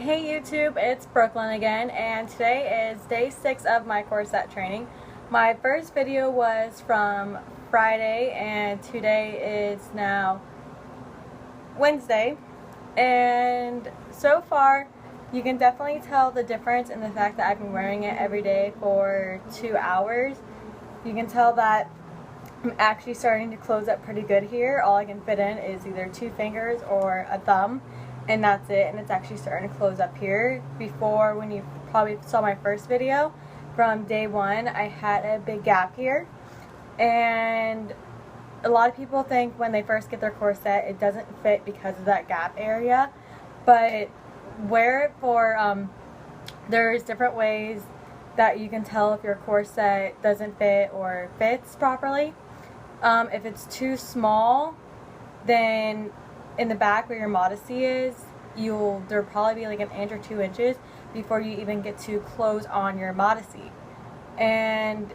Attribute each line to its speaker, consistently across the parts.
Speaker 1: Hey YouTube, it's Brooklyn again, and today is day 6 of my corset training. My first video was from Friday, and today is now Wednesday, and so far you can definitely tell the difference in the fact that I've been wearing it every day for 2 hours. You can tell that I'm actually starting to close up pretty good here. All I can fit in is either 2 fingers or a thumb, and that's it, and it's actually starting to close up here. Before, when you probably saw my first video from day 1, I had a big gap here, and a lot of people think when they first get their corset it doesn't fit because of that gap area, but wear it for there's different ways that you can tell if your corset doesn't fit or fits properly. If it's too small, then in the back where your modesty is, there'll probably be like an inch or 2 inches before you even get to close on your modesty. And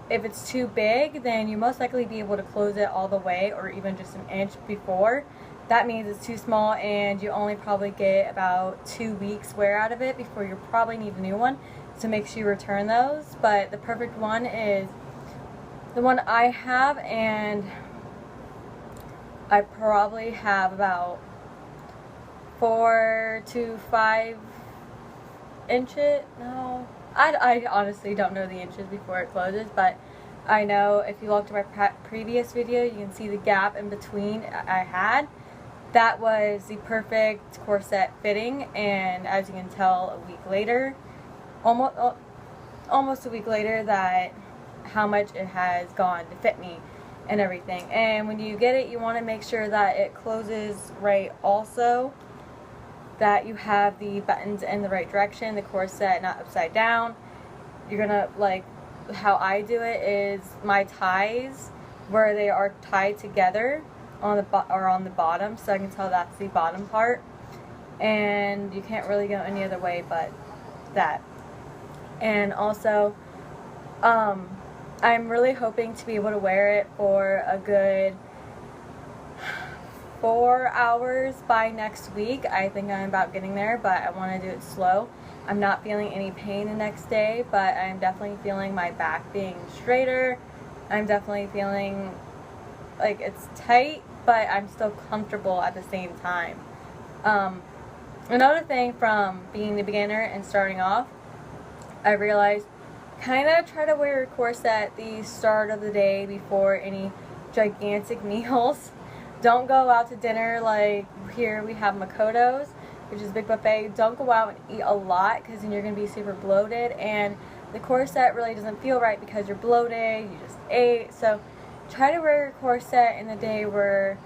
Speaker 1: if it's too big, then you most likely be able to close it all the way or even just an inch before. That means it's too small and you only probably get about 2 weeks wear out of it before you probably need a new one. So make sure you return those. But the perfect one is the one I have, and I probably have about 4 to 5 inches. No, I honestly don't know the inches before it closes, but I know if you looked at my previous video, you can see the gap in between I had. That was the perfect corset fitting, and as you can tell, a week later, almost a week later, that how much it has gone to fit me and everything. And when you get it, you want to make sure that it closes right also, that you have the buttons in the right direction, the corset not upside down. You're gonna, like how I do it is my ties where they are tied together on the bottom, so I can tell that's the bottom part, and you can't really go any other way but that. And also I'm really hoping to be able to wear it for a good 4 hours by next week. I think I'm about getting there, but I want to do it slow. I'm not feeling any pain the next day, but I'm definitely feeling my back being straighter. I'm definitely feeling like it's tight, but I'm still comfortable at the same time. Another thing from being the beginner and starting off, I realized kind of try to wear a corset the start of the day before any gigantic meals. Don't go out to dinner like here we have Makoto's, which is a big buffet. Don't go out and eat a lot because then you're going to be super bloated, and the corset really doesn't feel right because you're bloated, you just ate. So try to wear your corset in the day where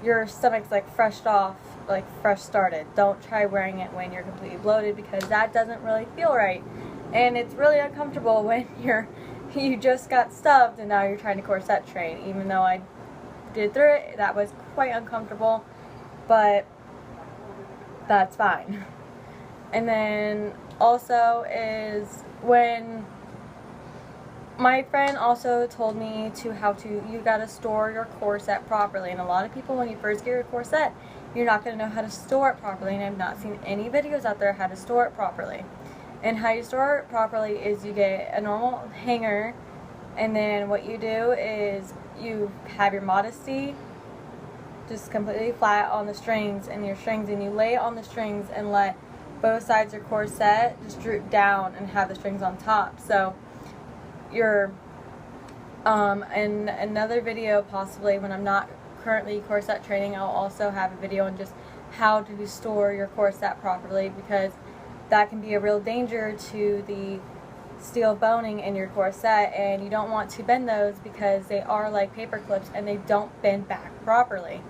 Speaker 1: your stomach's like fresh started. Don't try wearing it when you're completely bloated because that doesn't really feel right. And it's really uncomfortable when you just got stuffed and now you're trying to corset train. Even though I did through it, that was quite uncomfortable, but that's fine. And then also is when my friend also told me you gotta store your corset properly. And a lot of people, when you first get your corset, you're not gonna know how to store it properly, and I've not seen any videos out there how to store it properly. And how you store it properly is you get a normal hanger, and then what you do is you have your modesty just completely flat on the strings, and you lay it on the strings and let both sides of your corset just droop down and have the strings on top. So you're in another video, possibly when I'm not currently corset training, I'll also have a video on just how to store your corset properly, because that can be a real danger to the steel boning in your corset, and you don't want to bend those because they are like paper clips and they don't bend back properly,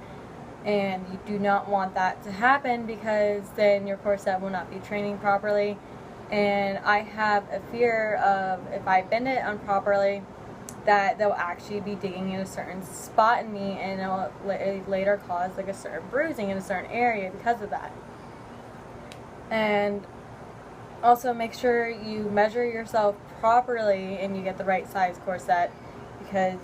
Speaker 1: and you do not want that to happen because then your corset will not be training properly. And I have a fear of, if I bend it improperly, that they'll actually be digging in a certain spot in me, and it'll later cause like a certain bruising in a certain area because of that. And also make sure you measure yourself properly and you get the right size corset, because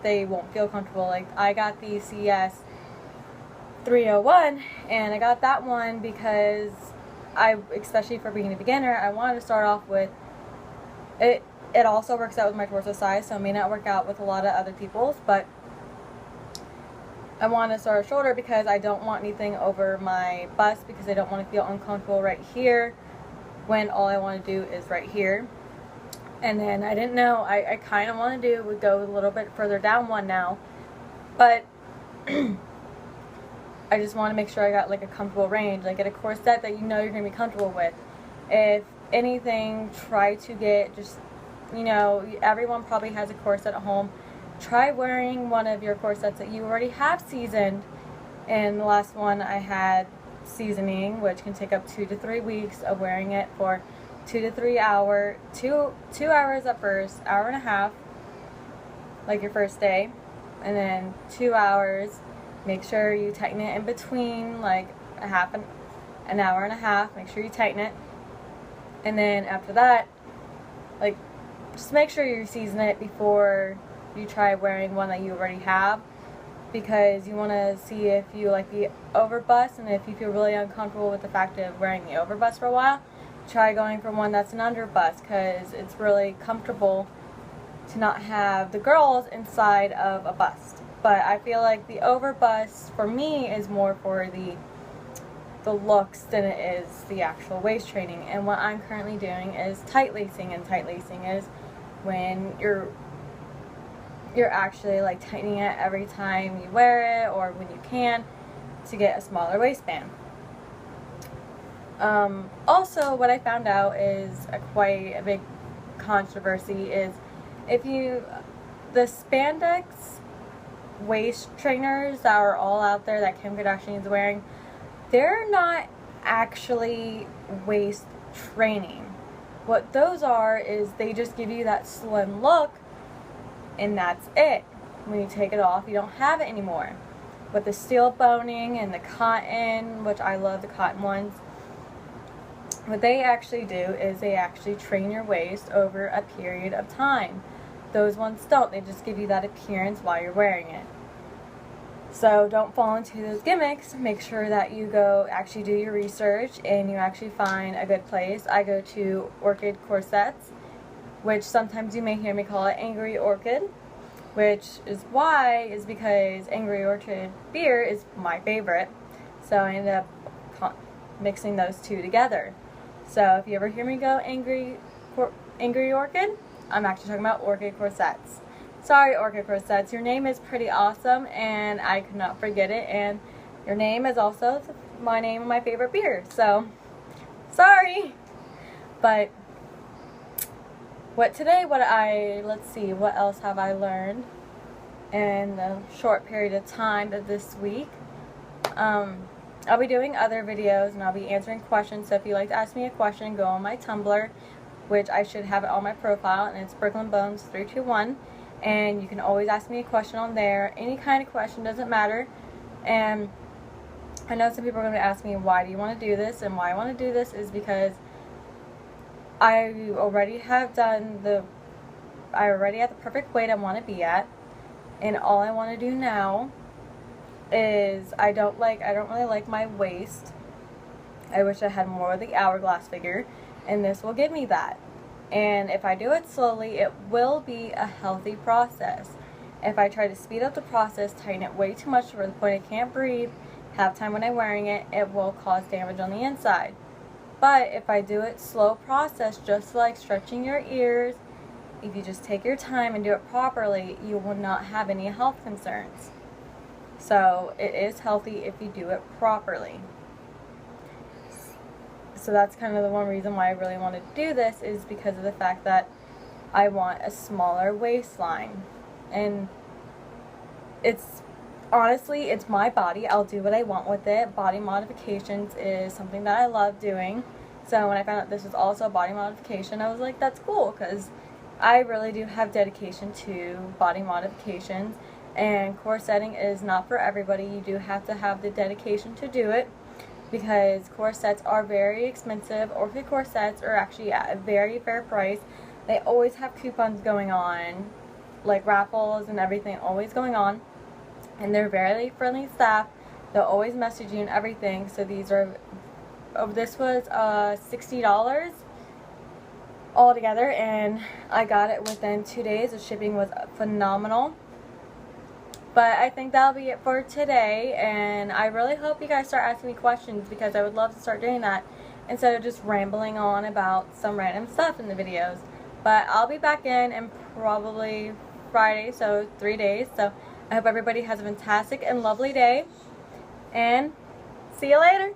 Speaker 1: they won't feel comfortable. Like I got the CS 301, and I got that one because especially for being a beginner, I wanted to start off with it. It also works out with my torso size, so it may not work out with a lot of other people's, but I want to start a shoulder because I don't want anything over my bust, because I don't want to feel uncomfortable right here when all I want to do is right here. And then I didn't know, I kind of want to go a little bit further down one now, but I just want to make sure I got like a comfortable range, like get a corset that you know you're going to be comfortable with. If anything, try to get just, you know, everyone probably has a corset at home. Try wearing one of your corsets that you already have seasoned. And the last one I had seasoning, which can take up 2 to 3 weeks of wearing it for 2 to 3 hours, 2 hours at first, hour and a half, like your first day, and then 2 hours. Make sure you tighten it in between, like an hour and a half. Make sure you tighten it, and then after that, like, just make sure you season it before you try wearing one that you already have, because you want to see if you like the overbust, and if you feel really uncomfortable with the fact of wearing the overbust for a while, try going for one that's an underbust, because it's really comfortable to not have the girls inside of a bust. But I feel like the overbust for me is more for the looks than it is the actual waist training. And what I'm currently doing is tight lacing, and tight lacing is when you're actually like tightening it every time you wear it, or when you can, to get a smaller waistband. Also, what I found out is quite a big controversy is the spandex waist trainers that are all out there that Kim Kardashian is wearing, they're not actually waist training. What those are is they just give you that slim look, and that's it. When you take it off, you don't have it anymore. With the steel boning and the cotton, which I love the cotton ones, what they actually do is they actually train your waist over a period of time. Those ones don't. They just give you that appearance while you're wearing it. So don't fall into those gimmicks. Make sure that you go actually do your research and you actually find a good place. I go to Orchid Corsets, which sometimes you may hear me call it Angry Orchid, which is because Angry Orchid beer is my favorite. So I ended up mixing those two together. So if you ever hear me go Angry Orchid, I'm actually talking about Orchid Corsets. Sorry, Orchid Corsets, your name is pretty awesome, and I could not forget it, and your name is also my name of my favorite beer, so sorry. But let's see, what else have I learned in the short period of time of this week? I'll be doing other videos, and I'll be answering questions, so if you'd like to ask me a question, go on my Tumblr, which I should have it on my profile, and it's BrooklynBones321, and you can always ask me a question on there. Any kind of question, doesn't matter. And I know some people are going to ask me, why do you want to do this? And why I want to do this is because I already have the perfect weight I want to be at, and all I want to do now is I don't really like my waist. I wish I had more of the hourglass figure, and this will give me that. And if I do it slowly, it will be a healthy process. If I try to speed up the process, tighten it way too much to the point I can't breathe, have time when I'm wearing it, it will cause damage on the inside. But if I do it slow process, just like stretching your ears, if you just take your time and do it properly, you will not have any health concerns. So it is healthy if you do it properly. So that's kind of the one reason why I really want to do this, is because of the fact that I want a smaller waistline. And honestly, it's my body. I'll do what I want with it. Body modifications is something that I love doing. So when I found out this was also a body modification, I was like, that's cool, because I really do have dedication to body modifications. And corsetting is not for everybody. You do have to have the dedication to do it, because corsets are very expensive. Orchid corsets are actually at a very fair price. They always have coupons going on, like raffles and everything always going on. And they're very friendly staff. They'll always message you and everything. So these are, this was $60 altogether, and I got it within 2 days. The shipping was phenomenal. But I think that'll be it for today, and I really hope you guys start asking me questions, because I would love to start doing that instead of just rambling on about some random stuff in the videos. But I'll be back in probably Friday, so 3 days. So I hope everybody has a fantastic and lovely day, and see you later.